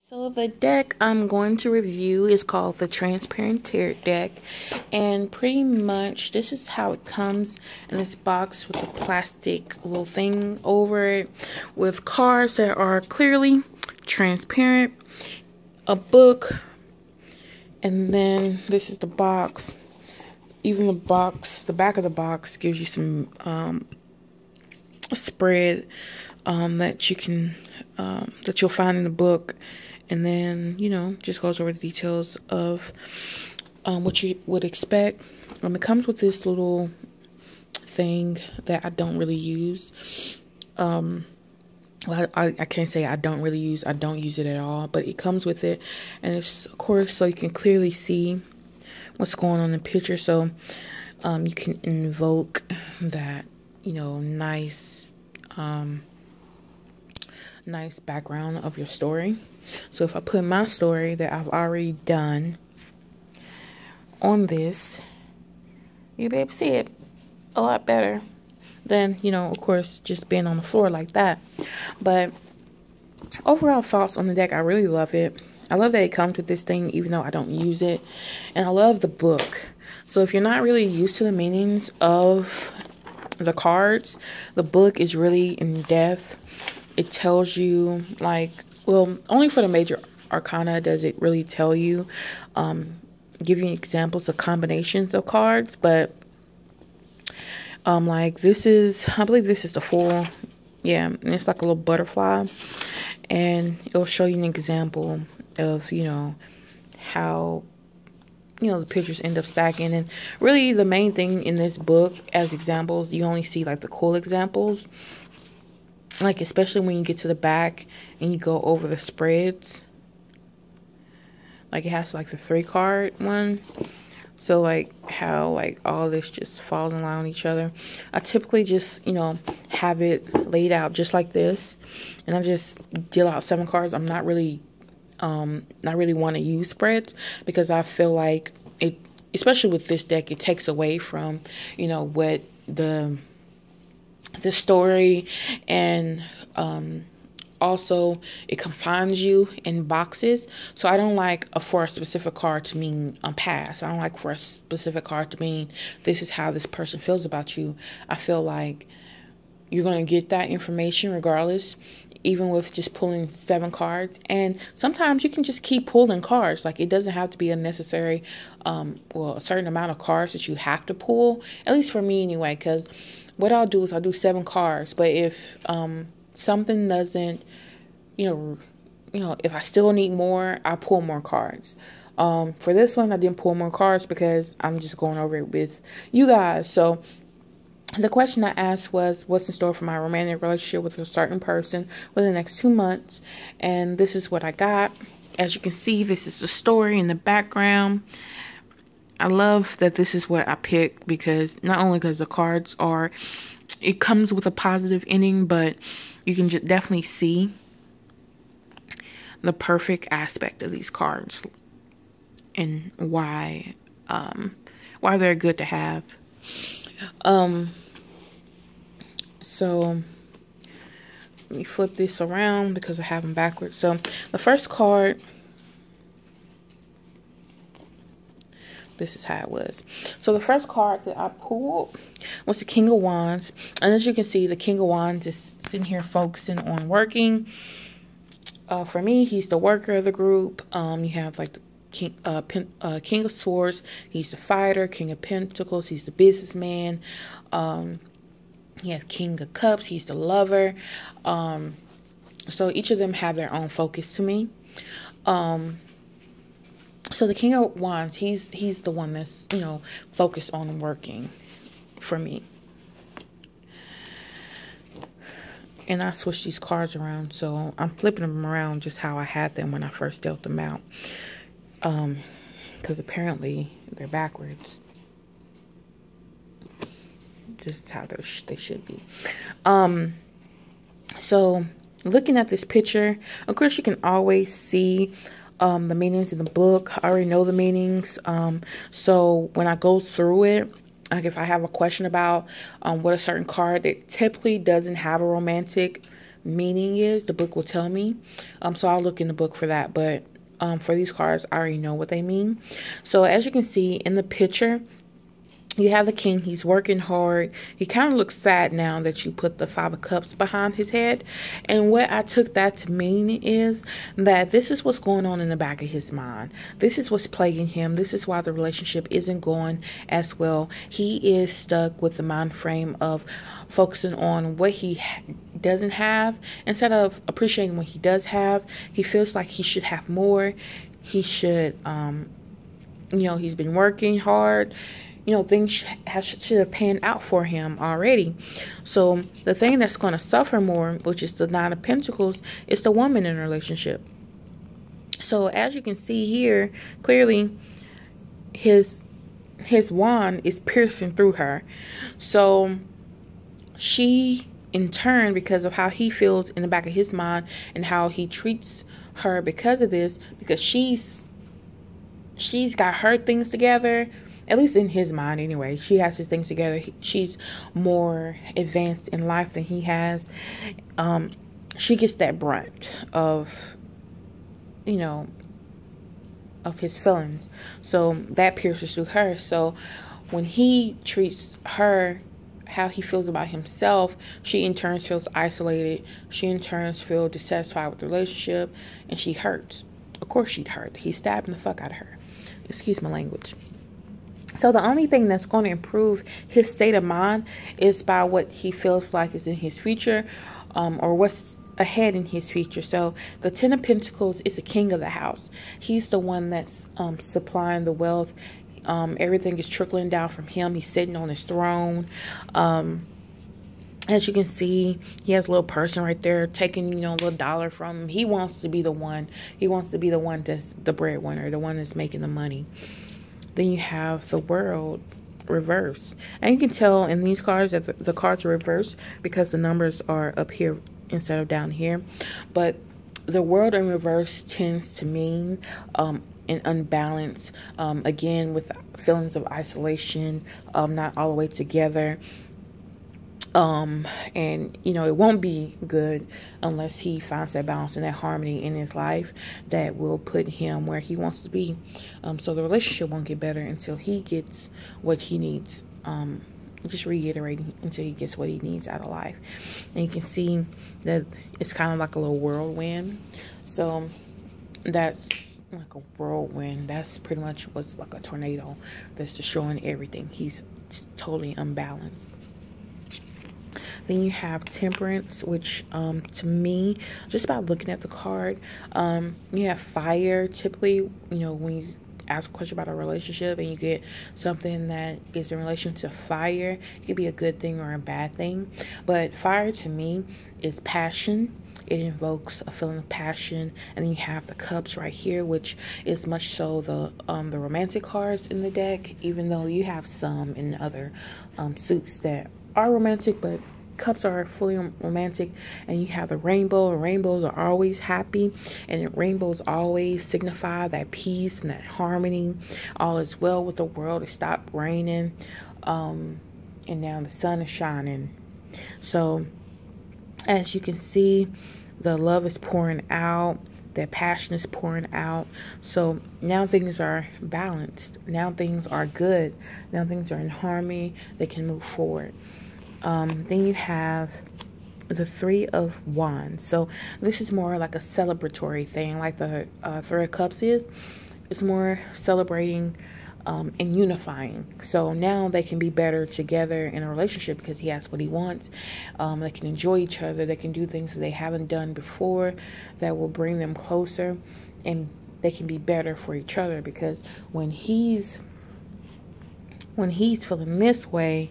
So the deck I'm going to review is called the Transparent Tarot deck, and pretty much this is how it comes in this box with a plastic little thing over it with cards that are clearly transparent, a book, and then this is the box. Even the box, the back of the box gives you some spread that you can that you'll find in the book. And then, just goes over the details of what you would expect. It comes with this little thing that I don't really use. Well, I can't say I don't really use. I don't use it at all. But it comes with it. And it's, of course, so you can clearly see what's going on in the picture. So you can invoke that, nice background of your story. So if I put my story that I've already done on this, you'll be able to see it a lot better than, of course, just being on the floor like that. But overall thoughts on the deck, I really love it. I love that it comes with this thing, even though I don't use it. And I love the book. So if you're not really used to the meanings of the cards, the book is really in depth. It tells you, well, only for the major arcana does it really tell you, give you examples of combinations of cards. But this is, I believe this is the full, yeah, and it's like a little butterfly, and it'll show you an example of, how, the pictures end up stacking. And really the main thing in this book as examples, you only see like the cool examples. Especially when you get to the back and you go over the spreads. It has the 3-card one. So how all this just falls in line with each other. I typically just, have it laid out just like this. And I just deal out 7 cards. I'm not really want to use spreads, because I feel like it, especially with this deck, it takes away from, what the story, and also it confines you in boxes. So I don't like for a specific card to mean pass. I don't like for a specific card to mean this is how this person feels about you. I feel like you're going to get that information regardless, even with just pulling 7 cards. And sometimes you can just keep pulling cards. It doesn't have to be a necessary, a certain amount of cards that you have to pull, at least for me anyway, because what I'll do is I'll do 7 cards. But if something doesn't, if I still need more, I pull more cards. For this one, I didn't pull more cards because I'm just going over it with you guys. So the question I asked was, what's in store for my romantic relationship with a certain person for the next 2 months? And this is what I got. As you can see, this is the story in the background. I love that this is what I picked, because not only because the cards are, it comes with a positive ending, but you can just definitely see the perfect aspect of these cards and why they're good to have. So let me flip this around because I have them backwards. So the first card, this is how it was. So the first card that I pulled was the King of Wands. And as you can see, the King of Wands is sitting here focusing on working. For me, he's the worker of the group. You have the King of Swords. He's the fighter. King of Pentacles. He's the businessman. You have King of Cups. He's the lover. So each of them have their own focus to me. So the King of Wands, he's the one that's, focused on working for me. And I switched these cards around, so I'm flipping them around just how I had them when I first dealt them out. Because apparently they're backwards. Just how they should be. So looking at this picture, of course you can always see the meanings in the book. I already know the meanings. So when I go through it, if I have a question about what a certain card that typically doesn't have a romantic meaning is. The book will tell me. So I'll look in the book for that. But for these cards, I already know what they mean. So as you can see in the picture, you have the king. He's working hard. He kind of looks sad now that you put the 5 of Cups behind his head. And what I took that to mean is that this is what's going on in the back of his mind. This is what's plaguing him. This is why the relationship isn't going as well. He is stuck with the mind frame of focusing on what he doesn't have instead of appreciating what he does have. He feels like he should have more. He should, he's been working hard. Things should have panned out for him already. So the thing that's going to suffer more, which is the 9 of Pentacles, is the woman in a relationship. So as you can see here, clearly his wand is piercing through her. So she, in turn, because of how he feels in the back of his mind and how he treats her because of this, because she's got her things together, at least in his mind anyway. She has his things together. She's more advanced in life than he has. She gets that brunt of, of his feelings. So that pierces through her. So when he treats her how he feels about himself, she in turn feels isolated. She in turn feels dissatisfied with the relationship, and she hurts. Of course she'd hurt. He's stabbing the fuck out of her. Excuse my language. So the only thing that's going to improve his state of mind is by what he feels like is in his future, or what's ahead in his future. So the 10 of Pentacles is the king of the house. He's the one that's supplying the wealth. Everything is trickling down from him. He's sitting on his throne. As you can see, he has a little person right there taking, a little dollar from him. He wants to be the one. He wants to be the one that's the breadwinner, the one that's making the money. Then you have the World reversed. And you can tell in these cards that the cards are reversed because the numbers are up here instead of down here. But the World in reverse tends to mean an unbalance, again, with feelings of isolation, not all the way together. And it won't be good unless he finds that balance and that harmony in his life that will put him where he wants to be. So the relationship won't get better until he gets what he needs. Just reiterating, until he gets what he needs out of life. And you can see that it's kind of like a little whirlwind. So that's like a whirlwind. That's pretty much what's like a tornado that's destroying everything. He's totally unbalanced. Then you have Temperance, which to me, just by looking at the card, you have fire. Typically, when you ask a question about a relationship and you get something that is in relation to fire, it could be a good thing or a bad thing. But fire to me is passion. It invokes a feeling of passion. And then you have the Cups right here, which is much so the romantic cards in the deck, even though you have some in other suits that are romantic, but Cups are fully romantic. And you have the rainbow. Rainbows are always happy, and rainbows always signify that peace and that harmony. All is well with the world. It stopped raining, and now the sun is shining. So as you can see, the love is pouring out. That passion is pouring out. So now things are balanced. Now things are good. Now things are in harmony. They can move forward. Then you have the 3 of Wands. So this is more like a celebratory thing, like the 3 of Cups is. It's more celebrating and unifying. So now they can be better together in a relationship because he has what he wants. They can enjoy each other. They can do things that they haven't done before that will bring them closer, and they can be better for each other, because when he's feeling this way,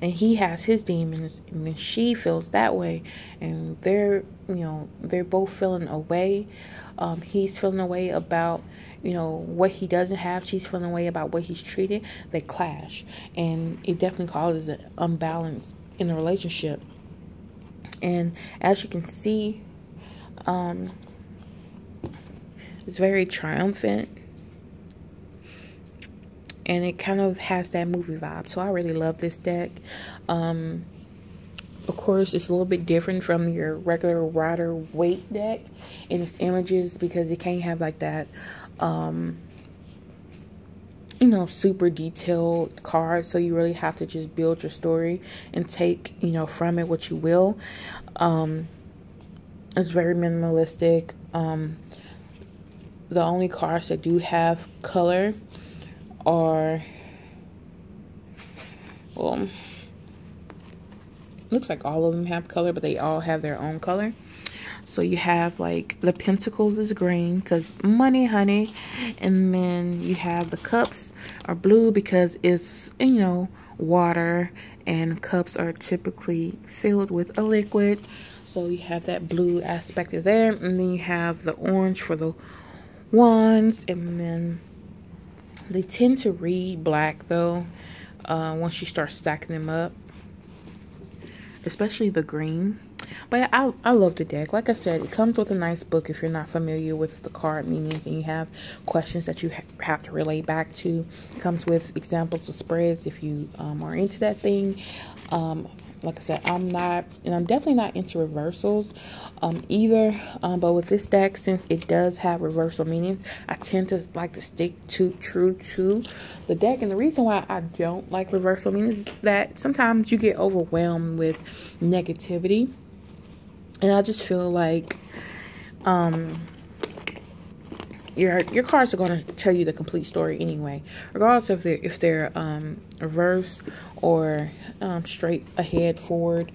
and he has his demons, and then she feels that way, and they're both feeling a way. He's feeling a way about what he doesn't have. She's feeling a way about what he's treated. They clash, and it definitely causes an unbalance in the relationship. And as you can see, it's very triumphant. And it kind of has that movie vibe. So I really love this deck. Of course, it's a little bit different from your regular Rider Waite deck in its images because it can't have like that, you know, super detailed card. So you really have to just build your story and take, you know, from it what you will. It's very minimalistic. The only cards that do have color are, well, looks like all of them have color, but they all have their own color. So you have like the Pentacles is green because money, honey. And then you have the Cups are blue because it's, you know, water, and cups are typically filled with a liquid. So you have that blue aspect of there. And then you have the orange for the Wands. And then they tend to read black though, once you start stacking them up, especially the green. But I love the deck. Like I said, it comes with a nice book if you're not familiar with the card meanings and you have questions that you have to relate back to. It comes with examples of spreads if you are into that thing. Like I said, I'm not, and I'm definitely not into reversals either. But with this deck, since it does have reversal meanings, I tend to like to stick true to the deck. And the reason why I don't like reversal meanings is that sometimes you get overwhelmed with negativity. And I just feel like your cards are going to tell you the complete story anyway, regardless if they're reverse or straight ahead, forward,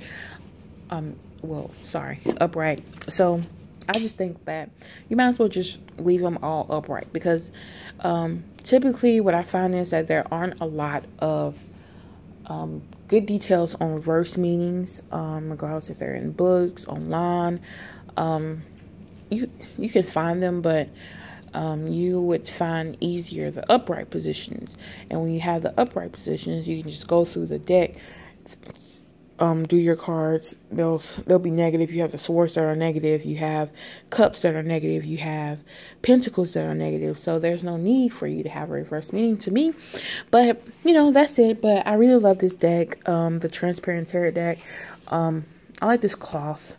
well, sorry, upright. So I just think that you might as well just leave them all upright, because typically what I find is that there aren't a lot of good details on reverse meanings, regardless if they're in books, online. You can find them, but you would find easier the upright positions. And when you have the upright positions, you can just go through the deck, do your cards. They'll be negative. You have the swords that are negative. You have cups that are negative. You have pentacles that are negative. So there's no need for you to have a reverse meaning to me. But, you know, that's it. But I really love this deck, the transparent tarot deck. I like this cloth.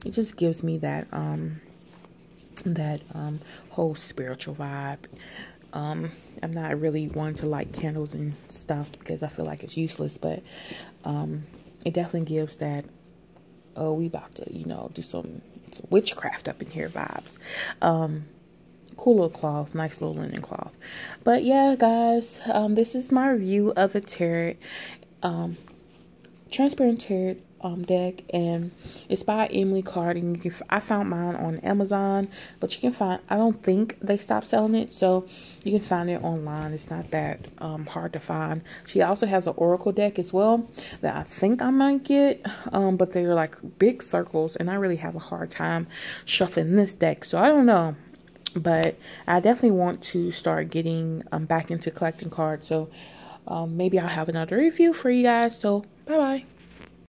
It just gives me that whole spiritual vibe. I'm not really one to light candles and stuff because I feel like it's useless, but it definitely gives that, oh, we about to, you know, do some witchcraft up in here vibes. Cool little cloth, nice little linen cloth. But yeah, guys, this is my review of the tarot, transparent tarot deck, and it's by Emily Card, and I found mine on Amazon, but you can find, I don't think they stopped selling it, so you can find it online. It's not that hard to find. She also has an oracle deck as well that I think I might get, but they're like big circles, and I really have a hard time shuffling this deck, so I don't know. But I definitely want to start getting back into collecting cards, so maybe I'll have another review for you guys. So bye bye.